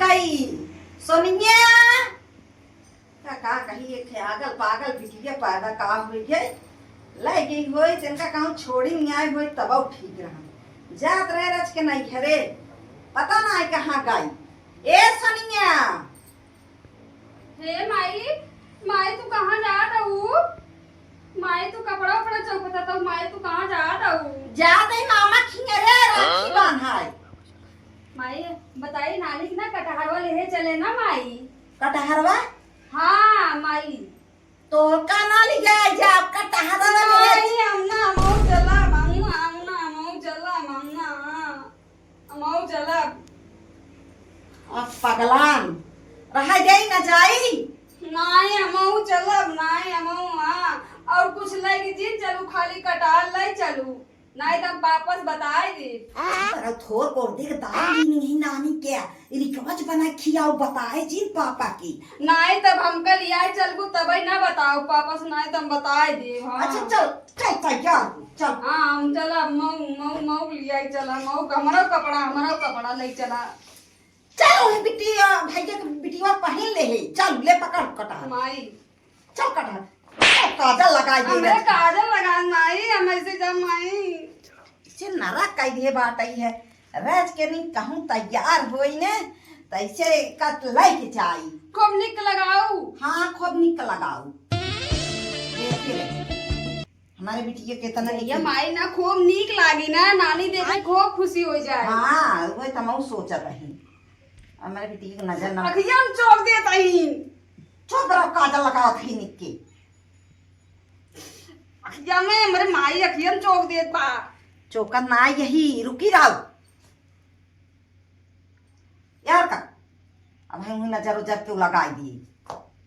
गई सोनिया का कही एक आगल पागल बिटिया पैदा का हुई गई लाई गई होई तिनका कहूँ छोड़ी नहीं आई होई तब ठीक रहा जात रहे रच के नहीं घरे पता ना है कहाँ गई। ए सोनिया हे माई माई तू कहाँ जा रहा माई तू कपड़ा उपड़ा चौकता तो माई तू कहाँ जा रहा जा दे मामा खिंगे रे राखी बांधाई। माई बताई नानी की ना कटहरवा ले चले ना माई। कटहरवा हाँ माई तो का ना ले जाए जा कटहरवा ले अम्मा मौ चला मांगना अम्मा मौ चला मांगना मौ चला अब पगलान रह गई न जाई नहीं मऊ चलब नहीं मऊ हाँ और कुछ लेके जी चलू खाली कटार ले चलू नहीं तो वापस बताए दी अरे थोर कोर देख दाई नहीं नानी क्या रिकवच बना खियाओ बताए जिन पापा की नहीं तब हम कल आई चलबू तब ही ना बताओ पापा से नहीं तो हम बताए दे। हाँ अच्छा चल चल तैयार चल हाँ हम चला मऊ मऊ मऊ लिया चला मऊ हमारा कपड़ा ले चला चल बिटिया भैया के बिटिया पहन ले है चल ले पकड़ कटा माई चल कटा काजल लगा दे मेरे काजल लगा माई हम ऐसे जब माई से नरा कई दे बात आई है राज के नहीं कहूं तैयार होई ने तैसे कट लाई के चाहिए खूब निक लगाऊ। हाँ खूब निक लगाऊ हमारे बिटिया कितना ये माई ना खूब निक लागी ना नानी देखे खूब खुशी हो जाए। हाँ वो तमऊ सोचत रही हमारे बिटिया को नजर ना अखियां हम चौक देता ही चुप रहो काजल लगाओ थी निक्की अखियां में हमारे माई अखियां हम चौक देता चौका ना यही रुकी रहो यार का अब हम नजर उजर क्यों लगाई दिए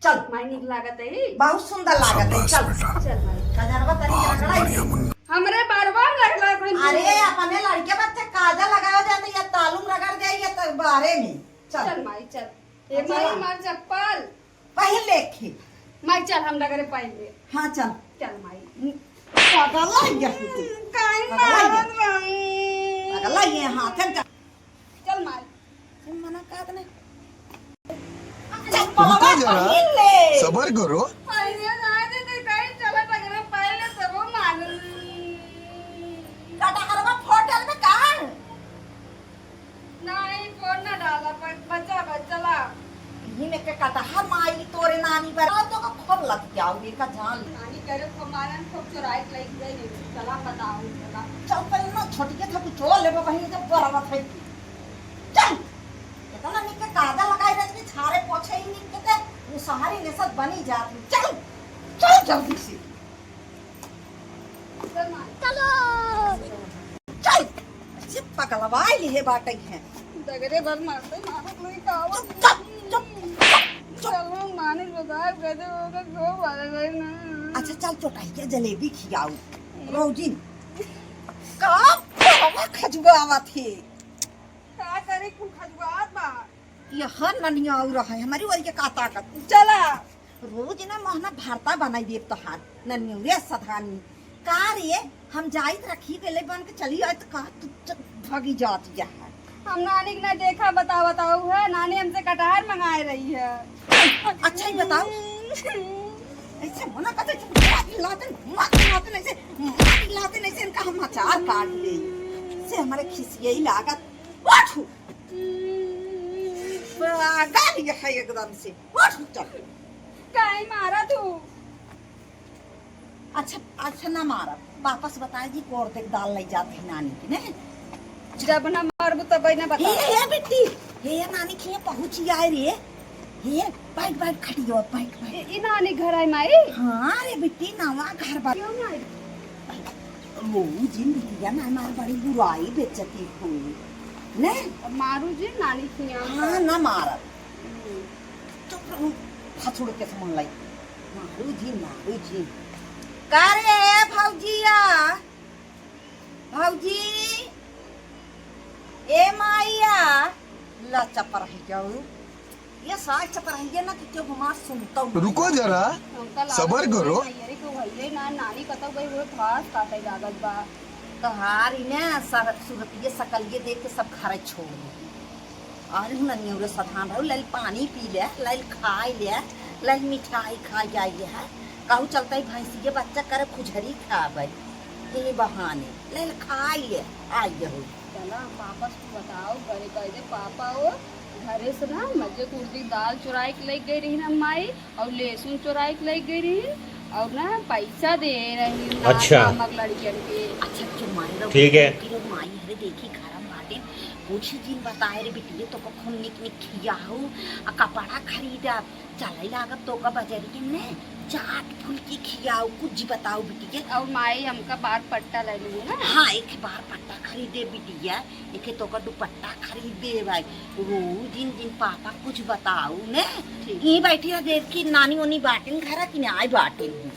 चल माई निक लागत है बहुत सुंदर लागत है चल चल माई कजरवा तरी रगड़ाई हमरे बार-बार लगला अरे अपने लड़के बच्चे काजल लगाओ जाते या तालुम रगड़ जाए या तो बारे में चल माई चल ए माई मार चप्पल पहन लेखे माई चल हम लगरे पहले हाँ चल चल माई पागल है ये तू काई मारत माई पागल है ये हाथ में चल माई तुम मना कर दे रुको जरा सबर करो अरे ना दे काई चला लगरे पहले सब मान कटहरवा फोटल में कहां नहीं फोन ना डाला पर बच्चा चला ही में के कटहर माई तोरे नानी पर तो को खूब लग जाओ ये का जान नानी करे को मारन खूब चुराई लग गई चला बताओ चला चल पर ना छोटी के था चोल ले वही जब बराबर है चल इतना निक के काजल लगाई रह के छारे पोछे ही निक के वो सहारी ने सब बनी जाती चल चल जल्दी से चल माई चल से पगलवाई लिए बाटे है दगरे भर मारते मारो कोई कावा चुप चुप चलो माने बताए कहते होगा क्यों मारे गए ना अच्छा चल चोटाई के जलेबी खियाऊ रोजी का खजुआवा थे का करे खूब खजुआत बा ये हर ननिया और रहा है हमारी वाली के का ताकत चला रोज ना महना भरता बनाई देव तो हाथ ननिया सधानी का रे हम जाइत रखी गले बन के चली आए तो का तू भागी जात जा हम नानी के ना देखा बताओ है नानी हमसे कटहर मंगाए रही है। अच्छा ही बताओ ऐसे मना करते लाते ऐसे इनका हम अचार काट ले से हमारे खिसिये ही लागत उठ पागल ये है एकदम से उठ चल काई मारा तू अच्छा ना मारा वापस बताए जी कोर तक दाल ले जाती नानी की ने जब ना मारबू तब ना बता हे बेटी हे नानी के पहुंची आए रे हे बैठ खड़ियो बैठ ई नानी घर आई माई हाँ रे बेटी नवा घर बा क्यों माई वो जिंदगी ना हमारी बड़ी बुराई बेचती थी ने मारू जी नानी खिया हाँ ना मारा चुप रहो हथुड़ के समन लाई मारू जी का रे भौजिया भौजी ए माइया ला चपर है जाऊ ये साग चपर है ना कि क्यों हमार सुनता हूं रुको जरा सबर करो अरे को भइले ना नानी कतौ गई वो घास काटे लागत बा तोहार इने सूरतिये सकलिये देख के सब खरे छोड़ और हूँ ननियों रे सधान रहू लल पानी पी ले लल खाई ले लल मिठाई खा जाइए है कहूँ चलता है भैंसी के बच्चा करे खुजरी खाबे ये बहाने लल खाई ले आइए हो चला पापा से बताओ घरे कह दे पापा हो घरे से ना मजे कुर्ती दाल चुराई के ले गई रही ना माई और लहसुन चुराई के ले गई रही और ना पैसा दे रही ना अच्छा। नामक लड़कियन के। अच्छा क्यों मारे ठीक है। माई हरे देखी खरम बाटे कुछ दिन बताए रे बिटिया तो खूब निक निक खियाऊ आ कपड़ा खरीदा चले लागत तो का बजरी ने चाट फुल्की खियाऊ कुछ बताओ बिटिया। और माई हमका बार पट्टा ले लूँ ना। हाँ एक बार पट्टा खरीदे बिटिया एक तो का दुपट्टा खरीदे भाई रोज दिन दिन पापा कुछ बताऊ ने ठीक। ये बैठी देख की नानी ओनी बाटिन घर कि ना आई बाटिन